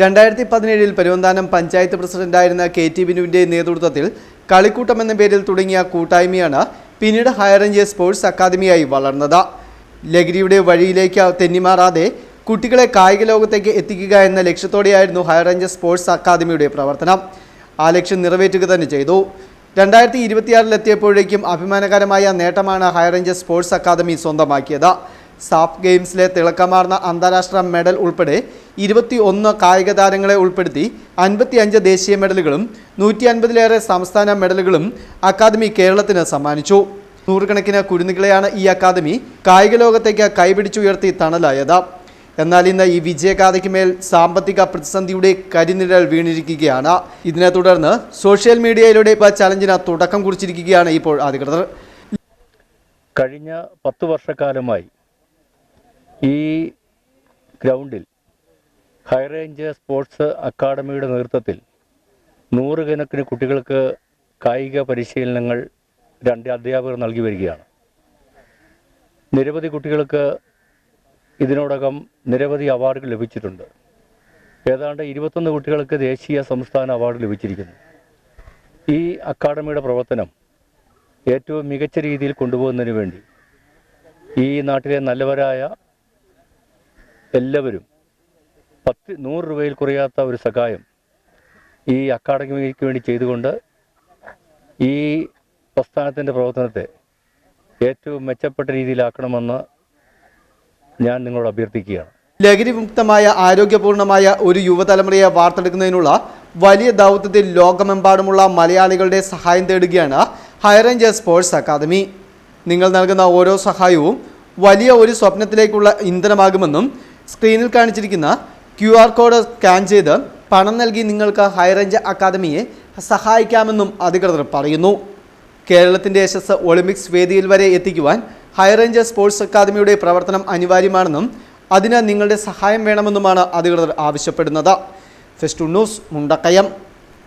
2017 പെരുവന്താനം പഞ്ചായത്ത് പ്രസിഡന്റായിരുന്ന കെ.ടി. ബിനുവിന്റെ നേതൃത്വത്തിൽ കളിക്കൂട്ടം എന്ന പേരിൽ തുടങ്ങിയ കൂട്ടായ്മയാണ് പിന്നീട് ഹയർ റേഞ്ച് സ്പോർട്സ് അക്കാദമിയായി വളർന്നത്. ലഹരിയുടെ വഴിയിലേക്ക് തെന്നിമാറാതെ കുട്ടികളെ കായിക ലോകത്തേക്ക് എത്തിക്കുക എന്ന ലക്ഷ്യത്തോടെയായിരുന്നു ഹയർ റേഞ്ച് സ്പോർട്സ് അക്കാദമിയുടെ പ്രവർത്തനം. ആ ലക്ഷ്യം നിറവേറ്റുക തന്നെ ചെയ്തു. 2026 എത്തിയപ്പോഴേക്കും അഭിമാനകരമായ നേട്ടമാണ് ഹയർ റേഞ്ച് സ്പോർട്സ് അക്കാദമി സ്വന്തമാക്കിയത്. സാഫ് ഗെയിംസിലെ തിളക്കമാർന്ന അന്താരാഷ്ട്ര മെഡൽ ഉൾപ്പെടെ 21 കായിക താരങ്ങളെ ഉൾപ്പെടുത്തി 55 ദേശീയ മെഡലുകളും 150-ലേറെ സംസ്ഥാന മെഡലുകളും അക്കാദമി കേരളത്തിന് സമ്മാനിച്ചു. നൂറുകണക്കിന് കുരുന്നുകളെയാണ് ഈ അക്കാദമി കായിക ലോകത്തേക്ക് കൈപിടിച്ചുയർത്തി തണലായത്. എന്നാൽ ഇന്ന് ഈ വിജയഗാഥയ്ക്ക് മേൽ സാമ്പത്തിക പ്രതിസന്ധിയുടെ കരിനിഴൽ വീണിരിക്കുകയാണ്. ഇതിനെ തുടർന്ന് സോഷ്യൽ മീഡിയയിലൂടെ ചലഞ്ചിന് തുടക്കം കുറിച്ചിരിക്കുകയാണ് ഇപ്പോൾ അധികൃതർ. കഴിഞ്ഞ 10 വർഷക്കാലമായി ഈ ഗ്രൗണ്ടിൽ ഹയർ റേഞ്ച് സ്പോർട്സ് അക്കാദമിയുടെ നേതൃത്വത്തിൽ നൂറുകണക്കിന് കുട്ടികൾക്ക് കായിക പരിശീലനങ്ങൾ 2 അധ്യാപകർ നൽകി വരികയാണ്. നിരവധി കുട്ടികൾക്ക് ഇതിനോടകം നിരവധി അവാർഡുകൾ ലഭിച്ചിട്ടുണ്ട്. ഏതാണ്ട് 21 കുട്ടികൾക്ക് ദേശീയ സംസ്ഥാന അവാർഡ് ലഭിച്ചിരിക്കുന്നു. ഈ അക്കാദമിയുടെ പ്രവർത്തനം ഏറ്റവും മികച്ച രീതിയിൽ കൊണ്ടുപോകുന്നതിന് വേണ്ടി ഈ നാട്ടിലെ നല്ലവരായ എല്ലാവരും 100 രൂപയിൽ കുറയാത്ത ഒരു സഹായം ഈ അക്കാദമിക്ക് വേണ്ടി ചെയ്തുകൊണ്ട് ഈ പ്രസ്ഥാനത്തിൻ്റെ പ്രവർത്തനത്തെ ഏറ്റവും മെച്ചപ്പെട്ട രീതിയിലാക്കണമെന്ന് ഞാൻ നിങ്ങളോട് അഭ്യർത്ഥിക്കുകയാണ്. ലഹരി മുക്തമായ ആരോഗ്യപൂർണമായ ഒരു യുവതലമുറയെ വാർത്തെടുക്കുന്നതിനുള്ള വലിയ ദൗത്യത്തിൽ ലോകമെമ്പാടുമുള്ള മലയാളികളുടെ സഹായം തേടുകയാണ് ഹയർ റേഞ്ച് സ്പോർട്സ് അക്കാദമി. നിങ്ങൾ നൽകുന്ന ഓരോ സഹായവും വലിയ ഒരു സ്വപ്നത്തിലേക്കുള്ള ഇന്ധനമാകുമെന്നും സ്ക്രീനിൽ കാണിച്ചിരിക്കുന്ന QR കോഡ് സ്കാൻ ചെയ്ത് പണം നൽകി നിങ്ങൾക്ക് ഹയർ റേഞ്ച് അക്കാദമിയെ സഹായിക്കാമെന്നും അധികൃതർ പറയുന്നു. കേരളത്തിൻ്റെ യശസ് ഒളിമ്പിക്സ് വേദിയിൽ വരെ എത്തിക്കുവാൻ ഹയർ റേഞ്ച് സ്പോർട്സ് അക്കാദമിയുടെ പ്രവർത്തനം അനിവാര്യമാണെന്നും അതിന് നിങ്ങളുടെ സഹായം വേണമെന്നുമാണ് അധികൃതർ ആവശ്യപ്പെടുന്നത്. First news, Mundakayam.